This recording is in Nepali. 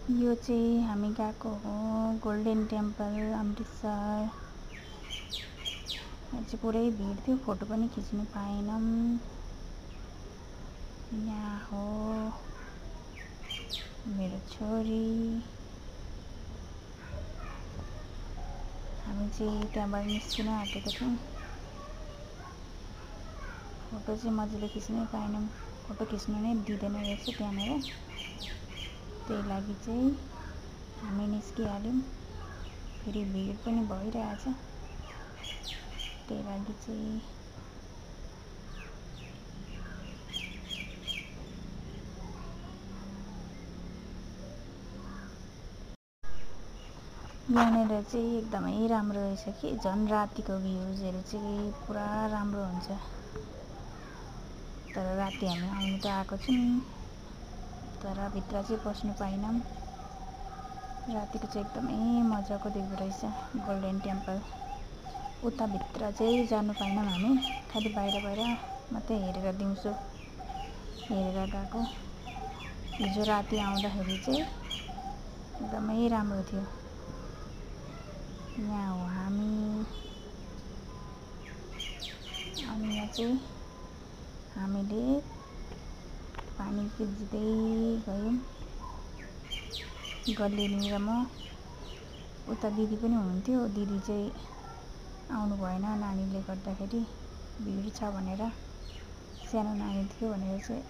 यो चाहिँ हामी गएको हो गोल्डन टेम्पल अमृतसर। यहाँ चाहिँ पुरै भिड थियो, फोटो पनि खिच्नु पाएनौँ। यहाँ हो मेरो छोरी। हामी चाहिँ त्यहाँबाट निस्किन आँटेको थियौँ। फोटो चाहिँ मजाले खिच्नै पाएनौँ, फोटो खिच्नु नै दिँदैन रहेछ त्यहाँनिर। त्यही लागि चाहिँ हामी निस्किहाल्यौँ। फेरि भिड पनि भइरहेछ, त्यही लागि चाहिँ यहाँनिर चाहिँ एकदमै राम्रो रहेछ कि झन् रातिको भ्युजहरू चाहिँ पुरा राम्रो हुन्छ। तर राति हामी आउनु त आएको छौँ, तर भित्र चाहिँ पस्नु पाएनौँ। रातिको चाहिँ एकदमै मजाको देख्दो रहेछ गोल्डन टेम्पल। उता भित्र चाहिँ जानु पाएनौँ हामी, खालि बाहिर मात्रै हेरेर दिउँसो हेरेर गएको। हिजो राति आउँदाखेरि चाहिँ एकदमै राम्रो थियो। यहाँ हो हामी, अनि यहाँ चाहिँ हामीले पानी खिच्दै गयौँ गल्लिनी र म। उता दिदी पनि हुनुहुन्थ्यो, दिदी चाहिँ आउनु भएन नानीले गर्दाखेरि, भिड छ भनेर, सानो नानी थियो भनेर चाहिँ